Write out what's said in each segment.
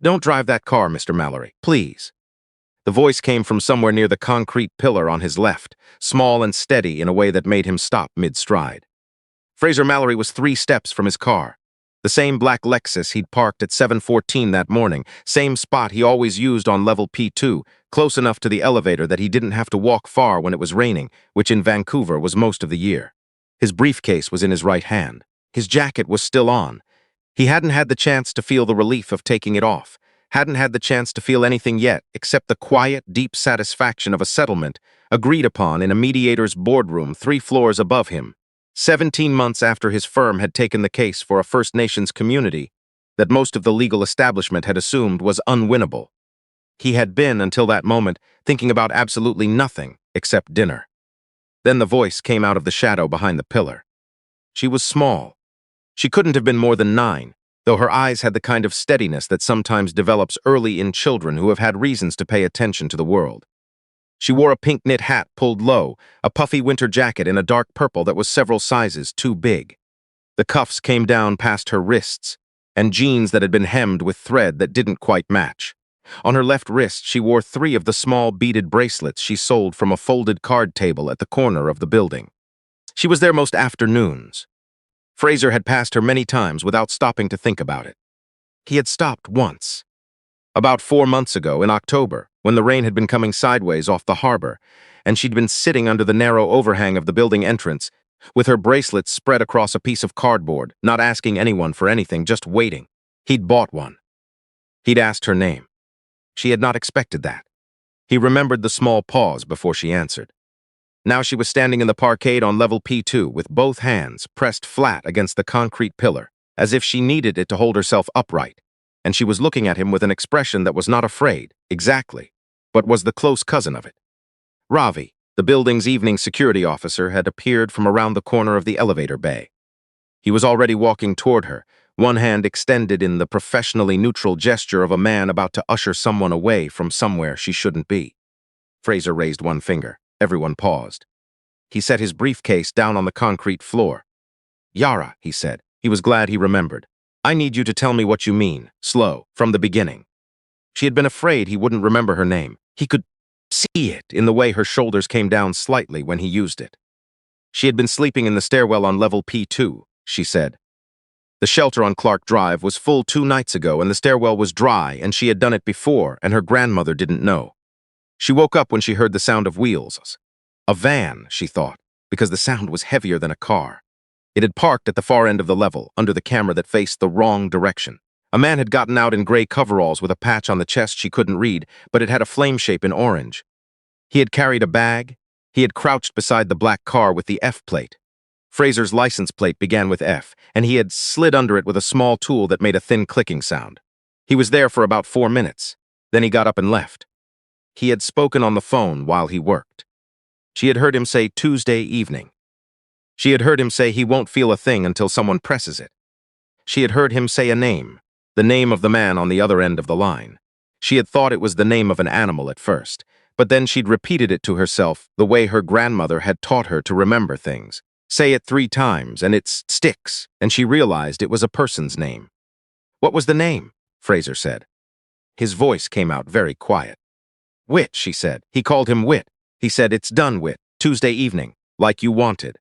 Don't drive that car, Mr. Mallory, please. The voice came from somewhere near the concrete pillar on his left, small and steady in a way that made him stop mid-stride. Fraser Mallory was 3 steps from his car. The same black Lexus he'd parked at 7:14 that morning, same spot he always used on level P2, close enough to the elevator that he didn't have to walk far when it was raining, which in Vancouver was most of the year. His briefcase was in his right hand. His jacket was still on. He hadn't had the chance to feel the relief of taking it off, hadn't had the chance to feel anything yet except the quiet, deep satisfaction of a settlement agreed upon in a mediator's boardroom 3 floors above him, 17 months after his firm had taken the case for a First Nations community that most of the legal establishment had assumed was unwinnable. He had been, until that moment, thinking about absolutely nothing except dinner. Then the voice came out of the shadow behind the pillar. She was small. She couldn't have been more than 9, though her eyes had the kind of steadiness that sometimes develops early in children who have had reasons to pay attention to the world. She wore a pink knit hat pulled low, a puffy winter jacket in a dark purple that was several sizes too big. The cuffs came down past her wrists, and jeans that had been hemmed with thread that didn't quite match. On her left wrist, she wore 3 of the small beaded bracelets she sold from a folded card table at the corner of the building. She was there most afternoons. Fraser had passed her many times without stopping to think about it. He had stopped once. About 4 months ago, in October, when the rain had been coming sideways off the harbor, and she'd been sitting under the narrow overhang of the building entrance, with her bracelets spread across a piece of cardboard, not asking anyone for anything, just waiting. He'd bought one. He'd asked her name. She had not expected that. He remembered the small pause before she answered. Now she was standing in the parkade on level P2 with both hands pressed flat against the concrete pillar, as if she needed it to hold herself upright, and she was looking at him with an expression that was not afraid, exactly, but was the close cousin of it. Ravi, the building's evening security officer, had appeared from around the corner of the elevator bay. He was already walking toward her, one hand extended in the professionally neutral gesture of a man about to usher someone away from somewhere she shouldn't be. Fraser raised one finger. Everyone paused. He set his briefcase down on the concrete floor. "Yara," he said. He was glad he remembered. "I need you to tell me what you mean, slow, from the beginning." She had been afraid he wouldn't remember her name. He could see it in the way her shoulders came down slightly when he used it. She had been sleeping in the stairwell on level P2, she said. The shelter on Clark Drive was full 2 nights ago, and the stairwell was dry, and she had done it before, and her grandmother didn't know. She woke up when she heard the sound of wheels. A van, she thought, because the sound was heavier than a car. It had parked at the far end of the level, under the camera that faced the wrong direction. A man had gotten out in gray coveralls with a patch on the chest she couldn't read, but it had a flame shape in orange. He had carried a bag. He had crouched beside the black car with the F plate. Fraser's license plate began with F, and he had slid under it with a small tool that made a thin clicking sound. He was there for about 4 minutes. Then he got up and left. He had spoken on the phone while he worked. She had heard him say Tuesday evening. She had heard him say he won't feel a thing until someone presses it. She had heard him say a name, the name of the man on the other end of the line. She had thought it was the name of an animal at first, but then she'd repeated it to herself the way her grandmother had taught her to remember things. Say it 3 times and it sticks, and she realized it was a person's name. "What was the name?" Fraser said. His voice came out very quiet. "Whit," she said. He called him Whit. He said, "It's done, Whit. Tuesday evening, like you wanted."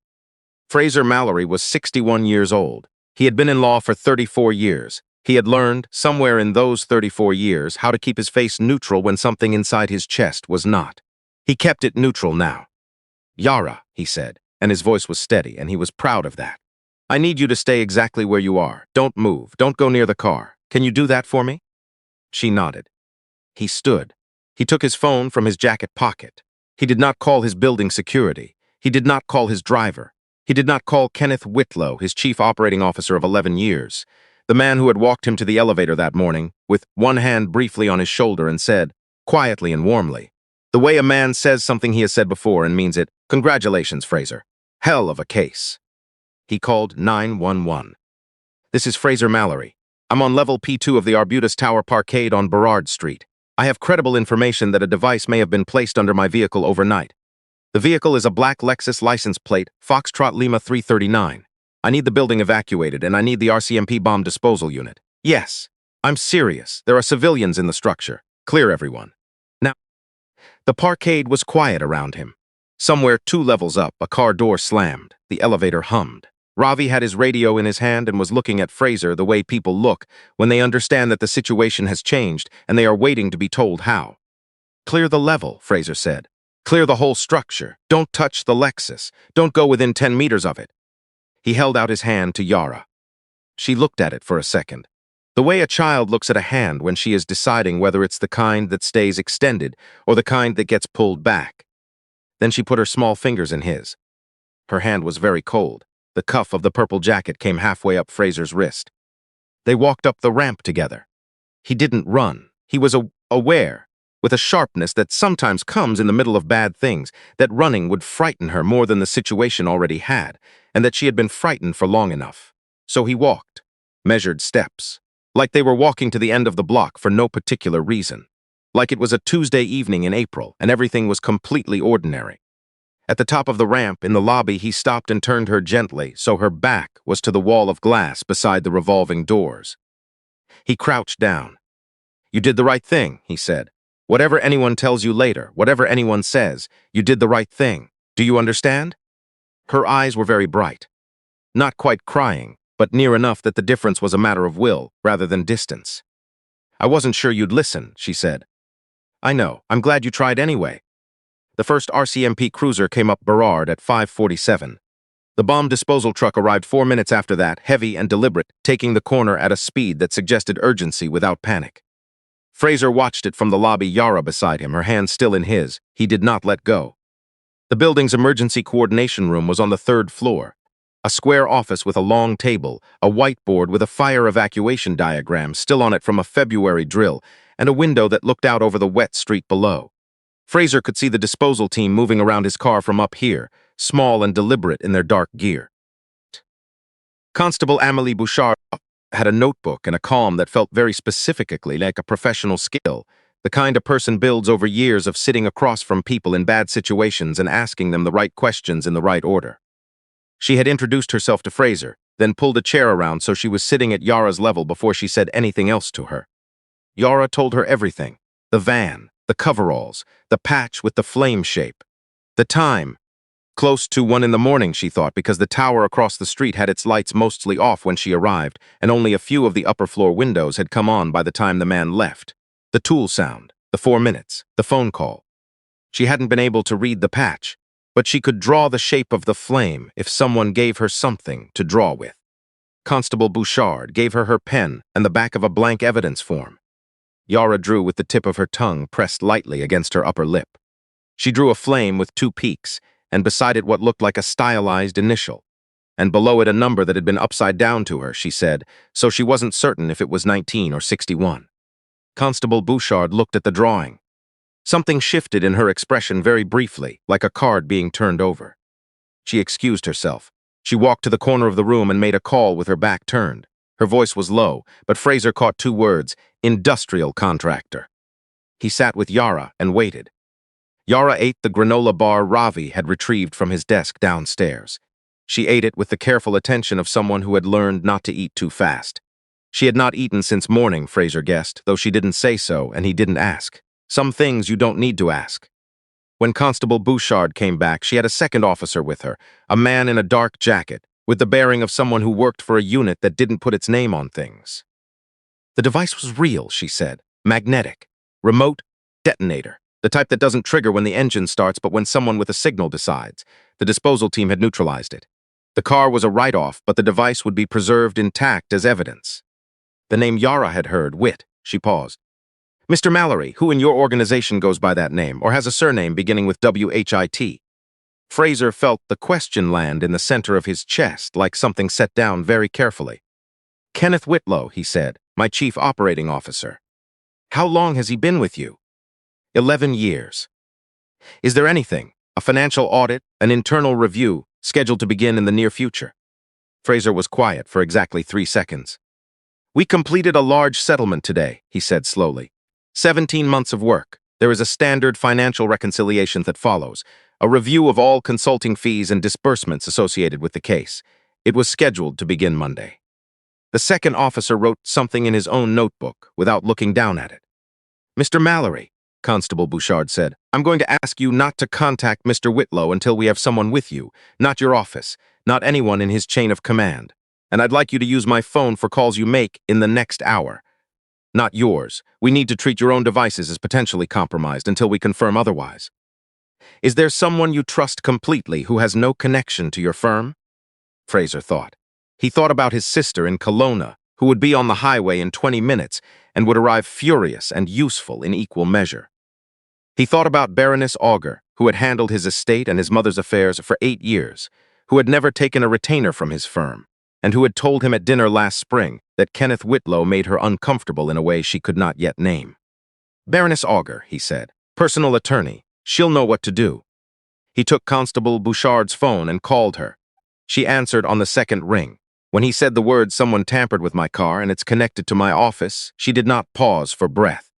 Fraser Mallory was 61 years old. He had been in law for 34 years. He had learned, somewhere in those 34 years, how to keep his face neutral when something inside his chest was not. He kept it neutral now. "Yara," he said, and his voice was steady, and he was proud of that. "I need you to stay exactly where you are. Don't move. Don't go near the car. Can you do that for me?" She nodded. He stood. He took his phone from his jacket pocket. He did not call his building security. He did not call his driver. He did not call Kenneth Whitlow, his chief operating officer of 11 years, the man who had walked him to the elevator that morning, with one hand briefly on his shoulder, and said, quietly and warmly, the way a man says something he has said before and means it, "Congratulations, Fraser. Hell of a case." He called 911. "This is Fraser Mallory. I'm on level P2 of the Arbutus Tower Parkade on Burrard Street. I have credible information that a device may have been placed under my vehicle overnight. The vehicle is a black Lexus license plate, Foxtrot Lima 339. I need the building evacuated, and I need the RCMP bomb disposal unit. Yes, I'm serious. There are civilians in the structure. Clear everyone. Now, the parkade was quiet around him. Somewhere 2 levels up, a car door slammed. The elevator hummed. Ravi had his radio in his hand and was looking at Fraser the way people look when they understand that the situation has changed and they are waiting to be told how. Clear the level, Fraser said. Clear the whole structure. Don't touch the Lexus. Don't go within 10 meters of it. He held out his hand to Yara. She looked at it for a second. The way a child looks at a hand when she is deciding whether it's the kind that stays extended or the kind that gets pulled back. Then she put her small fingers in his. Her hand was very cold. The cuff of the purple jacket came halfway up Fraser's wrist. They walked up the ramp together. He didn't run. He was aware, with a sharpness that sometimes comes in the middle of bad things, that running would frighten her more than the situation already had, and that she had been frightened for long enough. So he walked, measured steps, like they were walking to the end of the block for no particular reason, like it was a Tuesday evening in April and everything was completely ordinary. At the top of the ramp in the lobby, he stopped and turned her gently so her back was to the wall of glass beside the revolving doors. He crouched down. "You did the right thing," he said. "Whatever anyone tells you later, whatever anyone says, you did the right thing. Do you understand?" Her eyes were very bright. Not quite crying, but near enough that the difference was a matter of will rather than distance. "I wasn't sure you'd listen," she said. "I know. I'm glad you tried anyway." The first RCMP cruiser came up Burrard at 5:47. The bomb disposal truck arrived 4 minutes after that, heavy and deliberate, taking the corner at a speed that suggested urgency without panic. Fraser watched it from the lobby, Yara beside him, her hand still in his. He did not let go. The building's emergency coordination room was on the 3rd floor. A square office with a long table, a whiteboard with a fire evacuation diagram still on it from a February drill, and a window that looked out over the wet street below. Fraser could see the disposal team moving around his car from up here, small and deliberate in their dark gear. Constable Amélie Bouchard had a notebook and a calm that felt very specifically like a professional skill, the kind a person builds over years of sitting across from people in bad situations and asking them the right questions in the right order. She had introduced herself to Fraser, then pulled a chair around so she was sitting at Yara's level before she said anything else to her. Yara told her everything: the van, the coveralls, the patch with the flame shape. The time. Close to 1 in the morning, she thought, because the tower across the street had its lights mostly off when she arrived, and only a few of the upper floor windows had come on by the time the man left. The tool sound, the 4 minutes, the phone call. She hadn't been able to read the patch, but she could draw the shape of the flame if someone gave her something to draw with. Constable Bouchard gave her her pen and the back of a blank evidence form. Yara drew with the tip of her tongue pressed lightly against her upper lip. She drew a flame with 2 peaks, and beside it what looked like a stylized initial. And below it a number that had been upside down to her, she said, so she wasn't certain if it was 19 or 61. Constable Bouchard looked at the drawing. Something shifted in her expression very briefly, like a card being turned over. She excused herself. She walked to the corner of the room and made a call with her back turned. Her voice was low, but Fraser caught 2 words: industrial contractor. He sat with Yara and waited. Yara ate the granola bar Ravi had retrieved from his desk downstairs. She ate it with the careful attention of someone who had learned not to eat too fast. She had not eaten since morning, Fraser guessed, though she didn't say so and he didn't ask. Some things you don't need to ask. When Constable Bouchard came back, she had a second officer with her, a man in a dark jacket, with the bearing of someone who worked for a unit that didn't put its name on things. The device was real, she said. Magnetic. Remote. Detonator. The type that doesn't trigger when the engine starts but when someone with a signal decides. The disposal team had neutralized it. The car was a write-off, but the device would be preserved intact as evidence. The name Yara had heard, Wit. She paused. "Mr. Mallory, who in your organization goes by that name, or has a surname beginning with WHIT? Fraser felt the question land in the center of his chest, like something set down very carefully. "Kenneth Whitlow," he said, "my chief operating officer." "How long has he been with you?" 11 years. "Is there anything, a financial audit, an internal review, scheduled to begin in the near future?" Fraser was quiet for exactly 3 seconds. "We completed a large settlement today," he said slowly. 17 months of work. There is a standard financial reconciliation that follows, a review of all consulting fees and disbursements associated with the case. It was scheduled to begin Monday. The second officer wrote something in his own notebook without looking down at it. "Mr. Mallory," Constable Bouchard said, "I'm going to ask you not to contact Mr. Whitlow until we have someone with you, not your office, not anyone in his chain of command. And I'd like you to use my phone for calls you make in the next hour. Not yours. We need to treat your own devices as potentially compromised until we confirm otherwise. Is there someone you trust completely who has no connection to your firm?" Fraser thought. He thought about his sister in Kelowna, who would be on the highway in 20 minutes and would arrive furious and useful in equal measure. He thought about Baroness Auger, who had handled his estate and his mother's affairs for 8 years, who had never taken a retainer from his firm, and who had told him at dinner last spring that Kenneth Whitlow made her uncomfortable in a way she could not yet name. "Baroness Auger," he said, "personal attorney. She'll know what to do." He took Constable Bouchard's phone and called her. She answered on the second ring. When he said the words, "Someone tampered with my car and it's connected to my office," she did not pause for breath.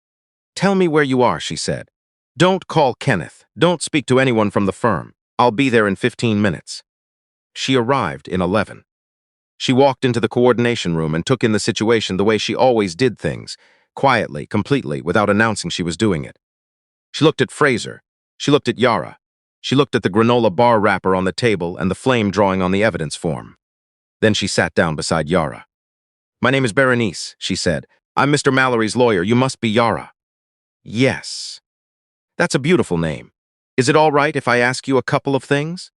"Tell me where you are," she said. "Don't call Kenneth. Don't speak to anyone from the firm. I'll be there in 15 minutes. She arrived in 11. She walked into the coordination room and took in the situation the way she always did things, quietly, completely, without announcing she was doing it. She looked at Fraser. She looked at Yara. She looked at the granola bar wrapper on the table and the flame drawing on the evidence form. Then she sat down beside Yara. "My name is Berenice," she said. "I'm Mr. Mallory's lawyer. You must be Yara." "Yes." "That's a beautiful name. Is it all right if I ask you a couple of things?"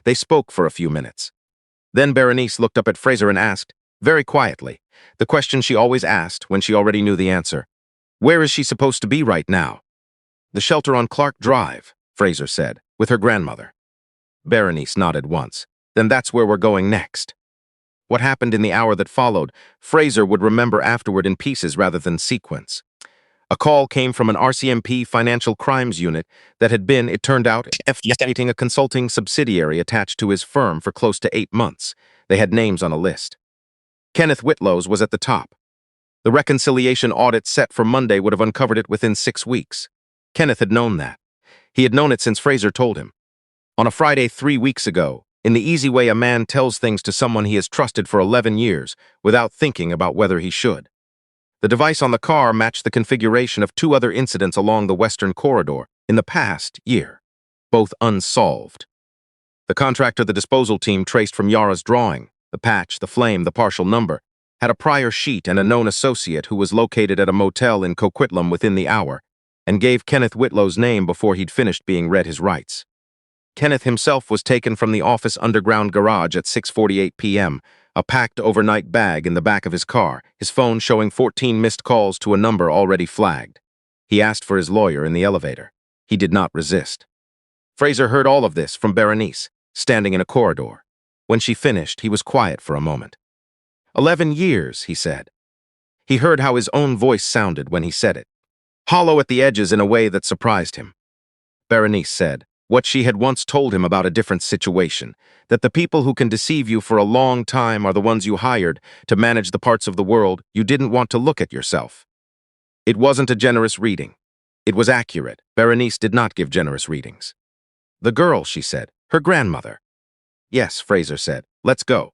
They spoke for a few minutes. Then Berenice looked up at Fraser and asked, very quietly, the question she always asked when she already knew the answer. "Where is she supposed to be right now?" "The shelter on Clark Drive," Fraser said, "with her grandmother." Berenice nodded once. "Then that's where we're going next." What happened in the hour that followed, Fraser would remember afterward in pieces rather than sequence. A call came from an RCMP financial crimes unit that had been, it turned out, investigating a consulting subsidiary attached to his firm for close to 8 months. They had names on a list. Kenneth Whitlow's was at the top. The reconciliation audit set for Monday would have uncovered it within 6 weeks. Kenneth had known that. He had known it since Fraser told him. On a Friday 3 weeks ago, in the easy way a man tells things to someone he has trusted for 11 years, without thinking about whether he should. The device on the car matched the configuration of 2 other incidents along the western corridor in the past year, both unsolved. The contractor the disposal team traced from Yara's drawing, the patch, the flame, the partial number, had a prior sheet and a known associate who was located at a motel in Coquitlam within the hour, and gave Kenneth Whitlow's name before he'd finished being read his rights. Kenneth himself was taken from the office underground garage at 6:48 p.m., a packed overnight bag in the back of his car, his phone showing 14 missed calls to a number already flagged. He asked for his lawyer in the elevator. He did not resist. Fraser heard all of this from Berenice, standing in a corridor. When she finished, he was quiet for a moment. 11 years, he said. He heard how his own voice sounded when he said it, hollow at the edges in a way that surprised him. Berenice said, what she had once told him about a different situation, that the people who can deceive you for a long time are the ones you hired to manage the parts of the world you didn't want to look at yourself. It wasn't a generous reading. It was accurate. Berenice did not give generous readings. The girl, she said, her grandmother. Yes, Fraser said, let's go.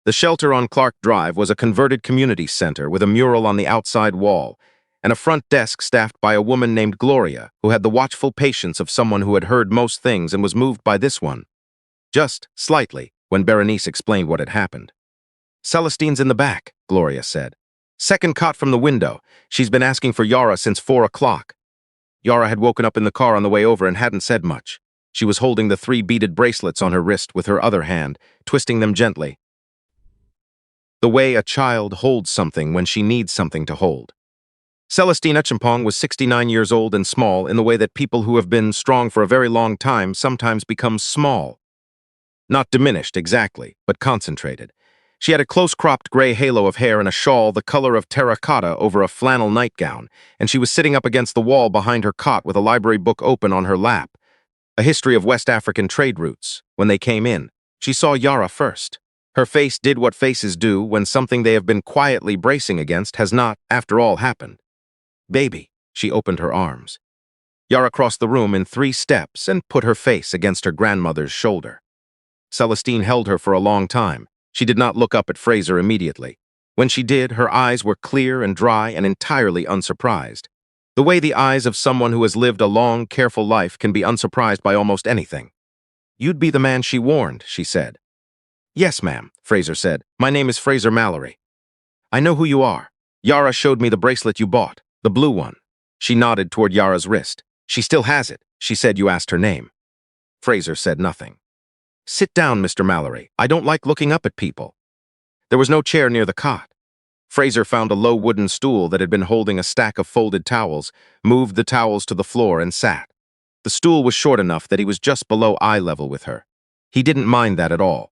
The shelter on Clark Drive was a converted community center with a mural on the outside wall, and a front desk staffed by a woman named Gloria, who had the watchful patience of someone who had heard most things and was moved by this one. Just slightly, when Berenice explained what had happened. Celestine's in the back, Gloria said. Second cot from the window. She's been asking for Yara since 4 o'clock. Yara had woken up in the car on the way over and hadn't said much. She was holding the 3 beaded bracelets on her wrist with her other hand, twisting them gently. The way a child holds something when she needs something to hold. Celestine Uchimpong was 69 years old and small in the way that people who have been strong for a very long time sometimes become small. Not diminished exactly, but concentrated. She had a close-cropped gray halo of hair and a shawl the color of terracotta over a flannel nightgown, and she was sitting up against the wall behind her cot with a library book open on her lap. A history of West African trade routes. When they came in, she saw Yara first. Her face did what faces do when something they have been quietly bracing against has not, after all, happened. Baby, she opened her arms. Yara crossed the room in 3 steps and put her face against her grandmother's shoulder. Celestine held her for a long time. She did not look up at Fraser immediately. When she did, her eyes were clear and dry and entirely unsurprised. The way the eyes of someone who has lived a long, careful life can be unsurprised by almost anything. "You'd be the man she warned," she said. "Yes, ma'am," Fraser said. "My name is Fraser Mallory. I know who you are. Yara showed me the bracelet you bought, the blue one." She nodded toward Yara's wrist. "She still has it. She said you asked her name." Fraser said nothing. "Sit down, Mr. Mallory. I don't like looking up at people." There was no chair near the cot. Fraser found a low wooden stool that had been holding a stack of folded towels, moved the towels to the floor, and sat. The stool was short enough that he was just below eye level with her. He didn't mind that at all.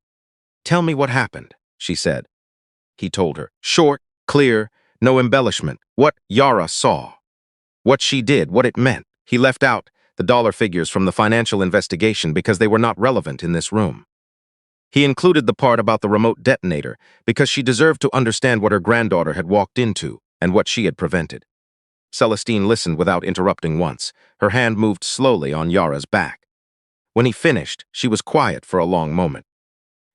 "Tell me what happened," she said. He told her. Short, clear, no embellishment. What Yara saw. What she did, what it meant. He left out the dollar figures from the financial investigation because they were not relevant in this room. He included the part about the remote detonator because she deserved to understand what her granddaughter had walked into and what she had prevented. Celestine listened without interrupting once. Her hand moved slowly on Yara's back. When he finished, she was quiet for a long moment.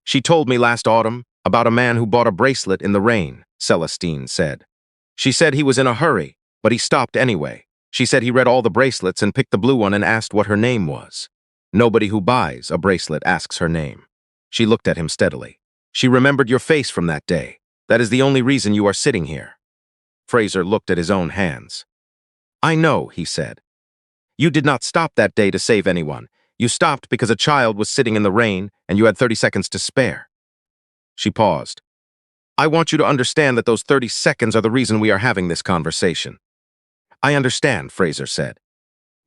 "She told me last autumn about a man who bought a bracelet in the rain," Celestine said. "She said he was in a hurry, but he stopped anyway. She said he read all the bracelets and picked the blue one and asked what her name was. Nobody who buys a bracelet asks her name." She looked at him steadily. "She remembered your face from that day. That is the only reason you are sitting here." Fraser looked at his own hands. "I know," he said. "You did not stop that day to save anyone. You stopped because a child was sitting in the rain and you had 30 seconds to spare." She paused. "I want you to understand that those 30 seconds are the reason we are having this conversation." "I understand," Fraser said.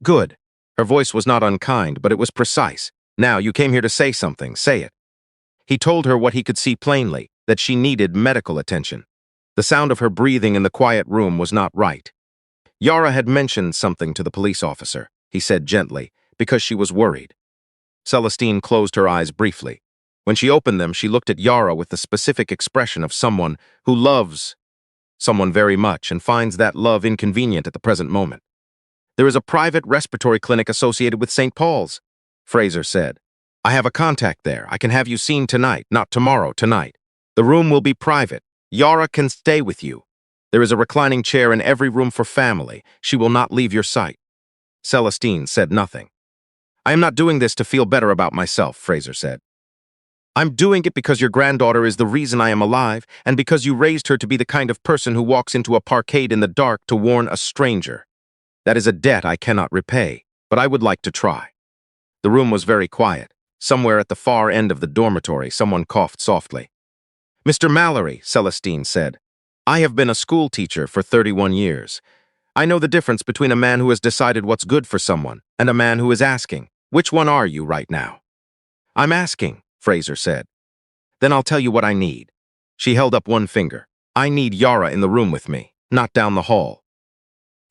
"Good." Her voice was not unkind, but it was precise. "Now, you came here to say something. Say it." He told her what he could see plainly, that she needed medical attention. The sound of her breathing in the quiet room was not right. Yara had mentioned something to the police officer, he said gently, because she was worried. Celestine closed her eyes briefly. When she opened them, she looked at Yara with the specific expression of someone who loves someone very much and finds that love inconvenient at the present moment. "There is a private respiratory clinic associated with St. Paul's," Fraser said. "I have a contact there. I can have you seen tonight, not tomorrow, tonight. The room will be private. Yara can stay with you. There is a reclining chair in every room for family. She will not leave your sight." Celestine said nothing. "I am not doing this to feel better about myself," Fraser said. "I'm doing it because your granddaughter is the reason I am alive, and because you raised her to be the kind of person who walks into a parkade in the dark to warn a stranger. That is a debt I cannot repay, but I would like to try." The room was very quiet. Somewhere at the far end of the dormitory, someone coughed softly. "Mr. Mallory," Celestine said, "I have been a school teacher for 31 years. I know the difference between a man who has decided what's good for someone and a man who is asking, which one are you right now?" "I'm asking," Fraser said. "Then I'll tell you what I need." She held up one finger. "I need Yara in the room with me, not down the hall."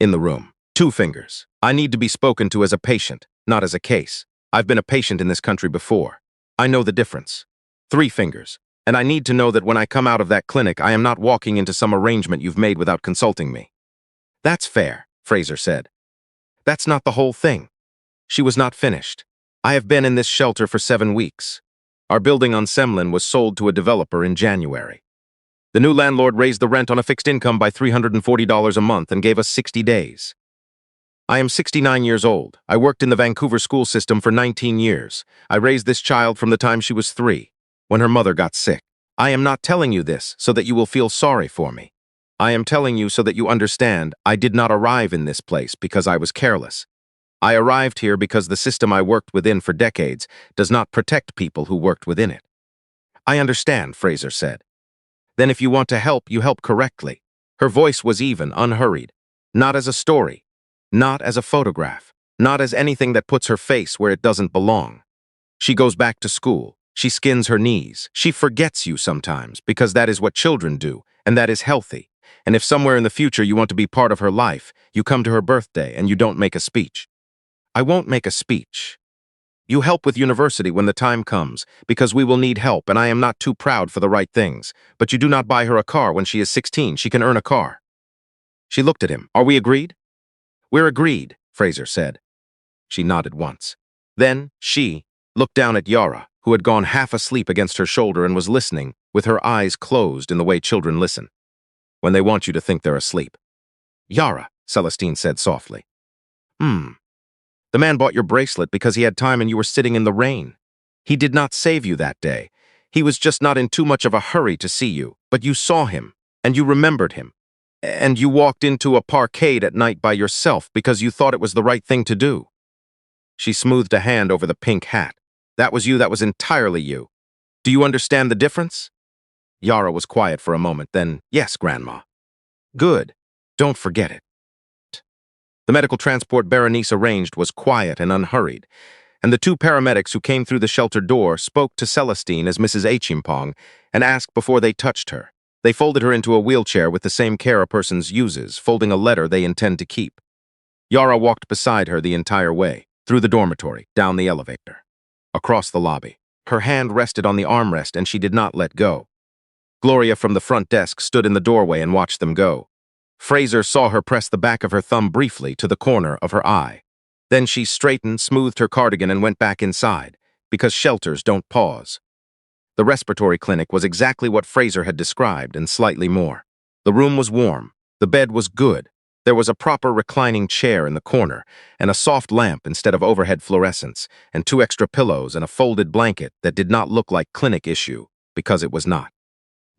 "In the room." Two fingers. "I need to be spoken to as a patient, not as a case. I've been a patient in this country before. I know the difference." Three fingers. "And I need to know that when I come out of that clinic, I am not walking into some arrangement you've made without consulting me." "That's fair," Fraser said. "That's not the whole thing." She was not finished. "I have been in this shelter for 7 weeks. Our building on Semlin was sold to a developer in January. The new landlord raised the rent on a fixed income by $340 a month and gave us 60 days. I am 69 years old. I worked in the Vancouver school system for 19 years. I raised this child from the time she was 3, when her mother got sick. I am not telling you this so that you will feel sorry for me. I am telling you so that you understand I did not arrive in this place because I was careless. I arrived here because the system I worked within for decades does not protect people who worked within it." "I understand," Fraser said. "Then if you want to help, you help correctly." Her voice was even, unhurried. "Not as a story. Not as a photograph. Not as anything that puts her face where it doesn't belong. She goes back to school. She skins her knees. She forgets you sometimes because that is what children do, and that is healthy. And if somewhere in the future you want to be part of her life, you come to her birthday and you don't make a speech." "I won't make a speech. You help with university when the time comes, because we will need help and I am not too proud for the right things. But you do not buy her a car when she is 16. She can earn a car." She looked at him. "Are we agreed?" "We're agreed," Fraser said. She nodded once. Then she looked down at Yara, who had gone half asleep against her shoulder and was listening, with her eyes closed in the way children listen. when they want you to think they're asleep. Yara, Celestine said softly. The man bought your bracelet because he had time and you were sitting in the rain. He did not save you that day. He was just not in too much of a hurry to see you, but you saw him, and you remembered him. And you walked into a parkade at night by yourself because you thought it was the right thing to do. She smoothed a hand over the pink hat. That was you, that was entirely you. Do you understand the difference? Yara was quiet for a moment, then, yes, Grandma. Good. Don't forget it. The medical transport Berenice arranged was quiet and unhurried, and the two paramedics who came through the shelter door spoke to Celestine as Mrs. Achimpong and asked before they touched her. They folded her into a wheelchair with the same care a person uses, folding a letter they intend to keep. Yara walked beside her the entire way, through the dormitory, down the elevator, across the lobby. Her hand rested on the armrest and she did not let go. Gloria from the front desk stood in the doorway and watched them go. Fraser saw her press the back of her thumb briefly to the corner of her eye. Then she straightened, smoothed her cardigan, and went back inside, because shelters don't pause. The respiratory clinic was exactly what Fraser had described, and slightly more. The room was warm. The bed was good. There was a proper reclining chair in the corner, and a soft lamp instead of overhead fluorescence, and 2 extra pillows and a folded blanket that did not look like clinic issue, because it was not.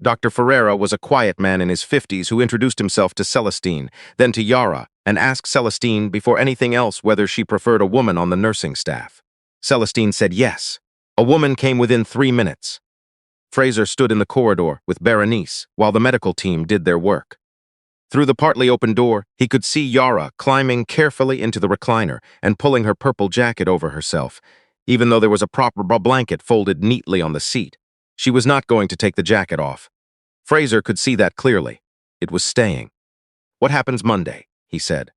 Dr. Ferreira was a quiet man in his 50s who introduced himself to Celestine, then to Yara, and asked Celestine before anything else whether she preferred a woman on the nursing staff. Celestine said yes. A woman came within 3 minutes. Fraser stood in the corridor with Berenice while the medical team did their work. Through the partly open door, he could see Yara climbing carefully into the recliner and pulling her purple jacket over herself, even though there was a proper blanket folded neatly on the seat. She was not going to take the jacket off. Fraser could see that clearly. It was staying. What happens Monday? He said.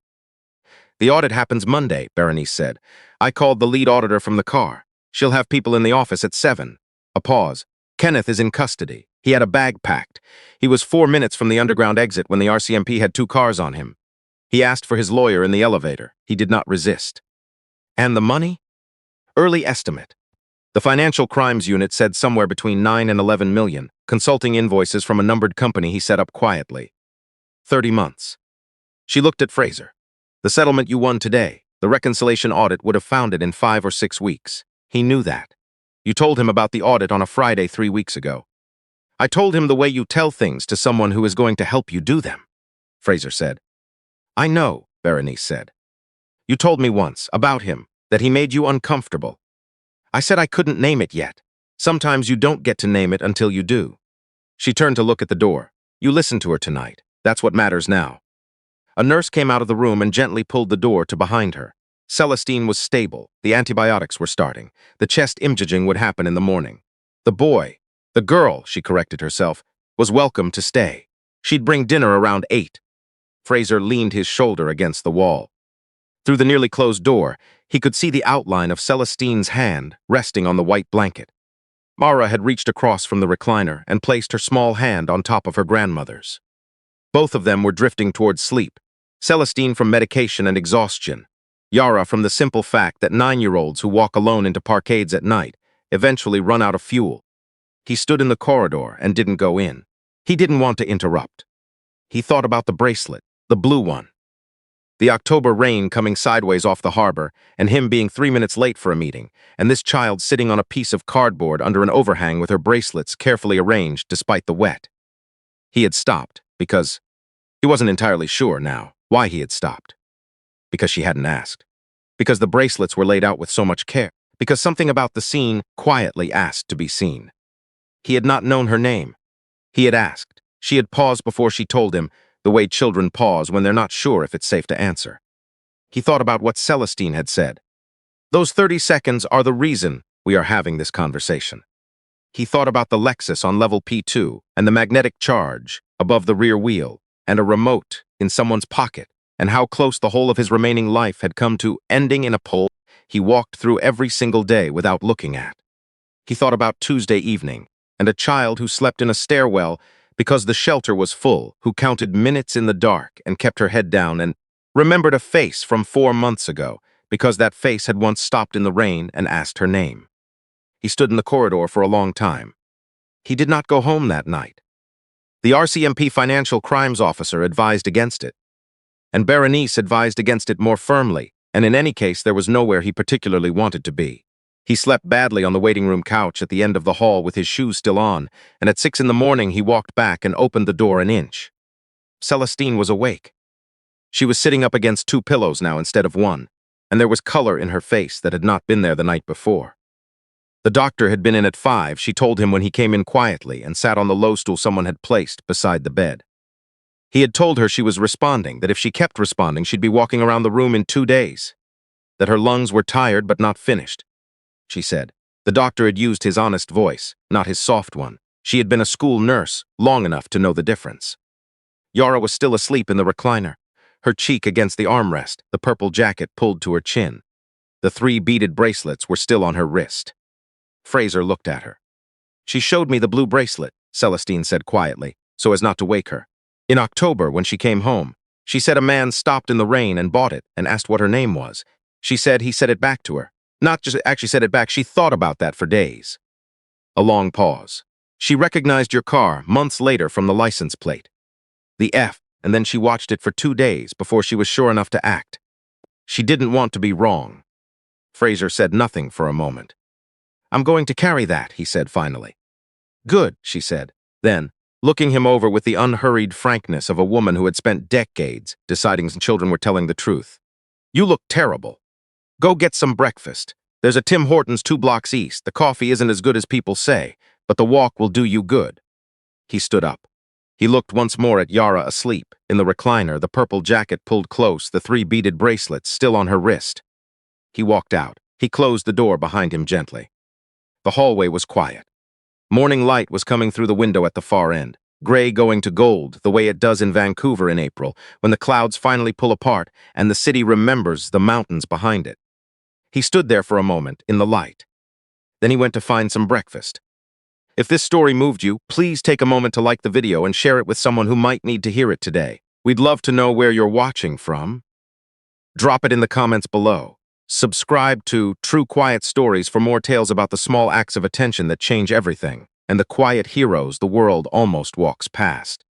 The audit happens Monday, Berenice said. I called the lead auditor from the car. She'll have people in the office at 7. A pause. Kenneth is in custody. He had a bag packed. He was 4 minutes from the underground exit when the RCMP had 2 cars on him. He asked for his lawyer in the elevator. He did not resist. And the money? Early estimate. The Financial Crimes Unit said somewhere between 9 and 11 million, consulting invoices from a numbered company he set up quietly. 30 months. She looked at Fraser. The settlement you won today, the reconciliation audit would have found it in 5 or 6 weeks. He knew that. You told him about the audit on a Friday 3 weeks ago. I told him the way you tell things to someone who is going to help you do them, Fraser said. I know, Berenice said. You told me once, about him, that he made you uncomfortable. I said I couldn't name it yet. Sometimes you don't get to name it until you do. She turned to look at the door. You listened to her tonight. That's what matters now. A nurse came out of the room and gently pulled the door to behind her. Celestine was stable. The antibiotics were starting. The chest imaging would happen in the morning. The girl, she corrected herself, was welcome to stay. She'd bring dinner around 8. Fraser leaned his shoulder against the wall. Through the nearly closed door, he could see the outline of Celestine's hand resting on the white blanket. Mara had reached across from the recliner and placed her small hand on top of her grandmother's. Both of them were drifting towards sleep, Celestine from medication and exhaustion, Yara from the simple fact that 9-year-olds who walk alone into parkades at night eventually run out of fuel. He stood in the corridor and didn't go in. He didn't want to interrupt. He thought about the bracelet, the blue one. The October rain coming sideways off the harbor, and him being 3 minutes late for a meeting, and this child sitting on a piece of cardboard under an overhang with her bracelets carefully arranged despite the wet. He had stopped because he wasn't entirely sure now why he had stopped. Because she hadn't asked. Because the bracelets were laid out with so much care. Because something about the scene quietly asked to be seen. He had not known her name. He had asked. She had paused before she told him, the way children pause when they're not sure if it's safe to answer. He thought about what Celestine had said. Those 30 seconds are the reason we are having this conversation. He thought about the Lexus on level P2 and the magnetic charge above the rear wheel and a remote in someone's pocket and how close the whole of his remaining life had come to ending in a pole he walked through every single day without looking at. He thought about Tuesday evening and a child who slept in a stairwell because the shelter was full, who counted minutes in the dark and kept her head down and remembered a face from 4 months ago because that face had once stopped in the rain and asked her name. He stood in the corridor for a long time. He did not go home that night. The RCMP financial crimes officer advised against it, and Berenice advised against it more firmly, and in any case there was nowhere he particularly wanted to be. He slept badly on the waiting room couch at the end of the hall with his shoes still on, and at 6 in the morning he walked back and opened the door an inch. Celestine was awake. She was sitting up against 2 pillows now instead of 1, and there was color in her face that had not been there the night before. The doctor had been in at 5, she told him when he came in quietly and sat on the low stool someone had placed beside the bed. He had told her she was responding, that if she kept responding, she'd be walking around the room in 2 days. That her lungs were tired but not finished, she said. The doctor had used his honest voice, not his soft one. She had been a school nurse long enough to know the difference. Yara was still asleep in the recliner, her cheek against the armrest, the purple jacket pulled to her chin. The 3 beaded bracelets were still on her wrist. Fraser looked at her. She showed me the blue bracelet, Celestine said quietly, so as not to wake her. In October, when she came home, she said a man stopped in the rain and bought it and asked what her name was. She said he said it back to her. Not just actually said it back, she thought about that for days. A long pause. She recognized your car months later from the license plate. The F, and then she watched it for 2 days before she was sure enough to act. She didn't want to be wrong. Fraser said nothing for a moment. I'm going to carry that, he said finally. Good, she said. Then, looking him over with the unhurried frankness of a woman who had spent decades deciding children were telling the truth. You look terrible. Go get some breakfast. There's a Tim Hortons 2 blocks east. The coffee isn't as good as people say, but the walk will do you good. He stood up. He looked once more at Yara asleep, in the recliner, the purple jacket pulled close, the 3 beaded bracelets still on her wrist. He walked out. He closed the door behind him gently. The hallway was quiet. Morning light was coming through the window at the far end, gray going to gold, the way it does in Vancouver in April, when the clouds finally pull apart and the city remembers the mountains behind it. He stood there for a moment, in the light. Then he went to find some breakfast. If this story moved you, please take a moment to like the video and share it with someone who might need to hear it today. We'd love to know where you're watching from. Drop it in the comments below. Subscribe to True Quiet Stories for more tales about the small acts of attention that change everything, and the quiet heroes the world almost walks past.